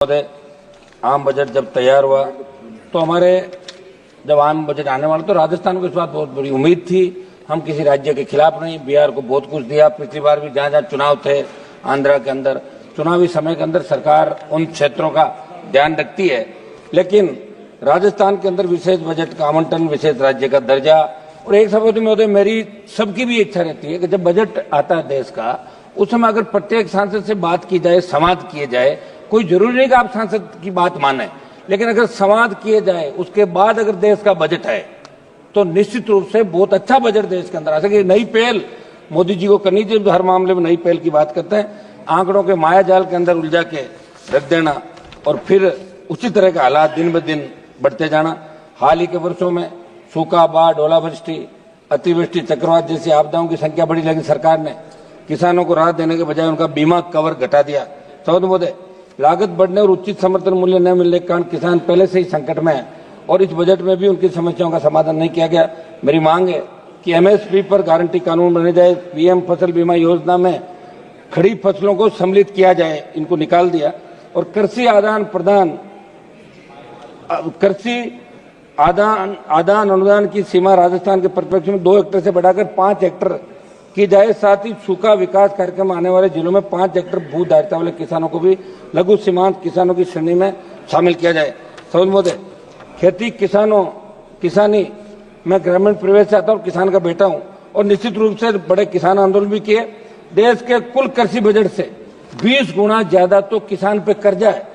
महोदय, आम बजट जब तैयार हुआ तो हमारे जब आम बजट आने वाला तो राजस्थान को इस बात बहुत बड़ी उम्मीद थी। हम किसी राज्य के खिलाफ नहीं, बिहार को बहुत कुछ दिया। पिछली बार भी जहाँ जहाँ चुनाव थे आंध्रा के अंदर, चुनावी समय के अंदर सरकार उन क्षेत्रों का ध्यान रखती है, लेकिन राजस्थान के अंदर विशेष बजट का आवंटन, विशेष राज्य का दर्जा। और एक सभापति महोदय, मेरी सबकी भी इच्छा रहती है कि जब बजट आता है देश का, उस समय अगर प्रत्येक सांसद से बात की जाए, संवाद किए जाए। कोई जरूरी नहीं कि आप सांसद की बात माने, लेकिन अगर संवाद किए जाए उसके बाद अगर देश का बजट है तो निश्चित रूप से बहुत अच्छा बजट देश के अंदर आ सके। नई पहल मोदी जी को करनी चाहिए, हर मामले में नई पहल की बात करते हैं। आंकड़ों के माया जाल के अंदर उलझा के रख देना और फिर उसी तरह के हालात दिन ब दिन बढ़ते जाना। हाल ही के वर्षों में सूखा, बाढ़, ओलावृष्टि, अतिवृष्टि, चक्रवात जैसी आपदाओं की संख्या बढ़ी, लेकिन सरकार ने किसानों को राहत देने के बजाय उनका बीमा कवर घटा दिया। सौद महोदय, लागत बढ़ने और उचित समर्थन मूल्य न मिलने के कारण किसान पहले से ही संकट में है और इस बजट में भी उनकी समस्याओं का समाधान नहीं किया गया। मेरी मांग है कि एमएसपी पर गारंटी कानून बने जाए, पीएम फसल बीमा योजना में खड़ी फसलों को सम्मिलित किया जाए, इनको निकाल दिया। और कृषि आदान अनुदान की सीमा राजस्थान के परिप्रेक्ष्य में 2 हेक्टेयर से बढ़ाकर 5 हेक्टेयर की जाए। साथ ही सूखा विकास कार्यक्रम आने वाले जिलों में 5 हेक्टेयर भू धारिता वाले किसानों को भी लघु सीमांत किसानों की श्रेणी में शामिल किया जाए। समझ महोदय, खेती किसानी मैं ग्रामीण परिवेश से आता हूँ, किसान का बेटा हूँ और निश्चित रूप से बड़े किसान आंदोलन भी किए। देश के कुल कृषि बजट से 20 गुना ज्यादा तो किसान पे कर्जा है।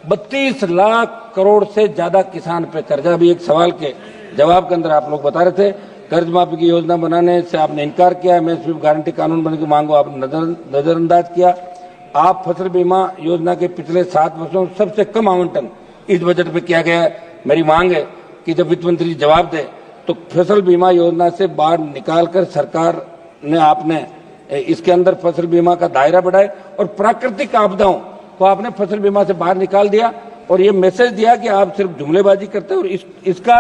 32 लाख करोड़ से ज्यादा किसान पे कर्जा। भी एक सवाल के जवाब के अंदर आप लोग बता रहे थे, कर्ज माफी की योजना बनाने से आपने इनकार किया, एमएसपी गारंटी कानून बनने की मांग को आपने नजरअंदाज किया। आप फसल बीमा योजना के पिछले 7 वर्षों में सबसे कम आवंटन इस बजट में किया गया है। मेरी मांग है कि जब वित्त मंत्री जवाब दे तो फसल बीमा योजना से बाहर निकालकर सरकार ने आपने इसके अंदर फसल बीमा का दायरा बढ़ाए और प्राकृतिक आपदाओं को आपने फसल बीमा से बाहर निकाल दिया और ये मैसेज दिया कि आप सिर्फ जुमलेबाजी करते हैं। और इसका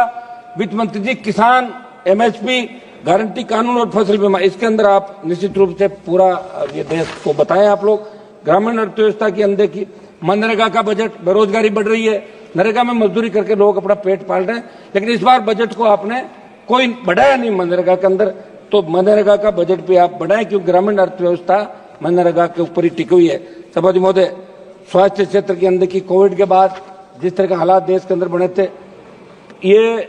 वित्त मंत्री जी, किसान, एमएसपी गारंटी कानून और फसल बीमा, इसके अंदर आप निश्चित रूप से पूरा ये देश को बताएं। आप लोग ग्रामीण अर्थव्यवस्था की अनदेखी, मनरेगा का बजट, बेरोजगारी बढ़ रही है, नरेगा में मजदूरी करके लोग अपना पेट पाल रहे हैं, लेकिन इस बार बजट को आपने कोई बढ़ाया नहीं मनरेगा के अंदर। तो मनरेगा का बजट भी आप बढ़ाएं, क्योंकि ग्रामीण अर्थव्यवस्था मनरेगा के ऊपर ही टिकी हुई है। सभापति महोदय, स्वास्थ्य क्षेत्र की अनदेखी, कोविड के बाद जिस तरह के हालात देश के अंदर बने थे, ये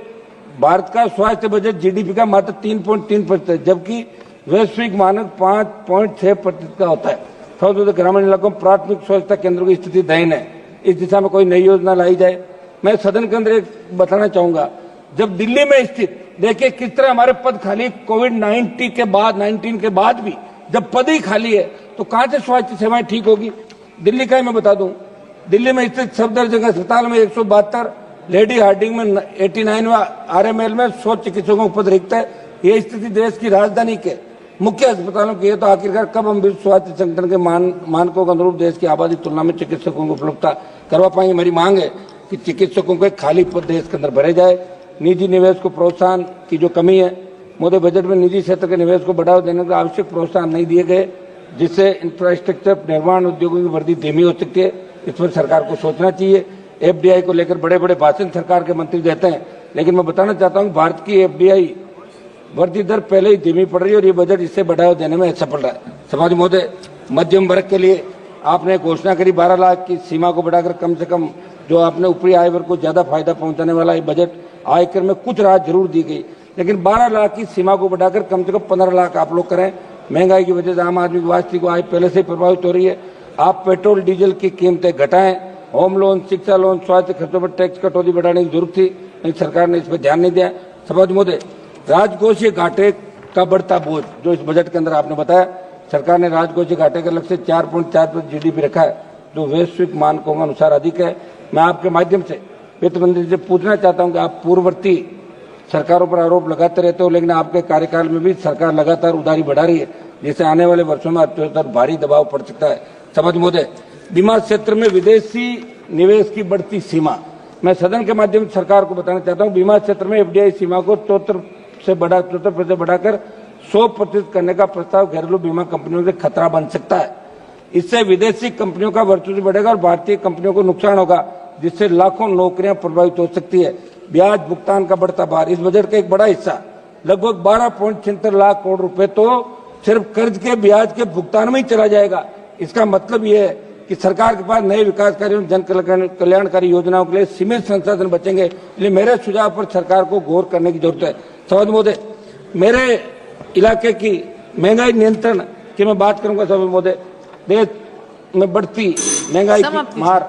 भारत का स्वास्थ्य बजट जीडीपी का मात्र 3.3%, जबकि वैश्विक मानक 5.6% का होता है। तो ग्रामीण इलाकों में प्राथमिक स्वच्छता केंद्रों की स्थिति दयनीय है। इस दिशा में कोई नई योजना लाई जाए। मैं सदन के अंदर एक बताना चाहूंगा, जब दिल्ली में स्थित देखिए किस तरह हमारे पद खाली, कोविड-19 के बाद भी जब पद ही खाली है तो कहां से स्वास्थ्य सेवाएं ठीक होगी। दिल्ली का ही मैं बता दूं, दिल्ली में स्थित सफदरजंग अस्पताल में 172, लेडी हार्डिंग में 89, आरएमएल में 100 चिकित्सकों का पद रिक्त है। ये स्थिति देश की राजधानी के मुख्य अस्पतालों की है। तो आखिरकार कब हम विश्व स्वास्थ्य संगठन के मानकों के अनुरूप देश की आबादी की तुलना में चिकित्सकों को उपलब्धता करवा पाएंगे। मेरी मांग है कि चिकित्सकों के खाली पद देश के अंदर भरे जाए। निजी निवेश को प्रोत्साहन की जो कमी है, मोदी बजट में निजी क्षेत्र के निवेश को बढ़ावा देने के आवश्यक प्रोत्साहन नहीं दिए गए, जिससे इंफ्रास्ट्रक्चर निर्माण उद्योगों की वृद्धि धीमी हो सकती है। इस पर सरकार को सोचना चाहिए। एफडीआई को लेकर बड़े बड़े भाषण सरकार के मंत्री देते हैं, लेकिन मैं बताना चाहता हूं भारत की एफडीआई वृद्धि दर पहले ही धीमी पड़ रही है और ये बजट इससे बढ़ावा देने में सफल रहा है। सभापति महोदय, मध्यम वर्ग के लिए आपने घोषणा करी 12 लाख की सीमा को बढ़ाकर कम से कम जो आपने ऊपरी आय वर्ग को ज्यादा फायदा पहुंचाने वाला ये बजट, आयकर में कुछ राहत जरूर दी गई, लेकिन 12 लाख की सीमा को बढ़ाकर कम से कम 15 लाख आप लोग करें। महंगाई की वजह से आम आदमी की वास्तविक आय पहले से प्रभावित हो रही है। आप पेट्रोल डीजल की कीमतें घटाएं। होम लोन, शिक्षा लोन, स्वास्थ्य खर्चों पर टैक्स कटौती बढ़ाने की जरूरत थी, लेकिन सरकार ने इस पर ध्यान नहीं दिया। सभापति महोदय, राजकोषीय घाटे का बढ़ता बोझ जो इस बजट के अंदर आपने बताया, सरकार ने राजकोषीय घाटे का लक्ष्य 4.4% जीडीपी रखा है, जो वैश्विक मानकों के अनुसार अधिक है। मैं आपके माध्यम से वित्त मंत्री से पूछना चाहता हूं कि आप पूर्ववर्ती सरकारों पर आरोप लगाते रहते हो, लेकिन आपके कार्यकाल में भी सरकार लगातार उधारी बढ़ा रही है, जिससे आने वाले वर्षों में अर्थव्यवस्था पर भारी दबाव पड़ सकता है। सभापति महोदय, बीमा क्षेत्र में विदेशी निवेश की बढ़ती सीमा, मैं सदन के माध्यम से सरकार को बताना चाहता हूं, बीमा क्षेत्र में एफडीआई सीमा को 74% बढ़ाकर 100% करने का प्रस्ताव घरेलू बीमा कंपनियों के खतरा बन सकता है। इससे विदेशी कंपनियों का वर्चस्व बढ़ेगा और भारतीय कंपनियों को नुकसान होगा, जिससे लाखों नौकरियां प्रभावित हो सकती है। ब्याज भुगतान का बढ़ता भार, इस बजट का एक बड़ा हिस्सा लगभग 12.76 लाख करोड़ रुपए तो सिर्फ कर्ज के ब्याज के भुगतान में ही चला जाएगा। इसका मतलब यह है कि सरकार के पास नए विकास कार्यों जन कल्याणकारी योजनाओं के लिए सीमित संसाधन बचेंगे। इसलिए मेरे सुझाव पर सरकार को गौर करने की जरूरत है। सभापति महोदय, मेरे इलाके की महंगाई नियंत्रण की मैं बात करूंगा। सभापति महोदय, देश में बढ़ती महंगाई की मार,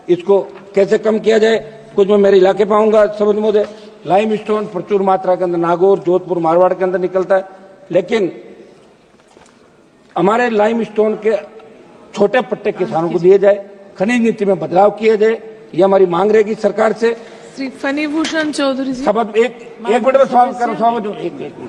इसको कैसे कम किया जाए, कुछ मैं मेरे इलाके पे आऊंगा। सभापति महोदय, लाइम स्टोन प्रचुर मात्रा के अंदर नागौर, जोधपुर, मारवाड़ के अंदर निकलता है, लेकिन हमारे लाइम स्टोन के छोटे पट्टे किसानों को दिए जाए, खनिज नीति में बदलाव किए जाए, ये हमारी मांग रहेगी सरकार से। श्री फनी भूषण चौधरी जी, एक मिनट में सवाल करो।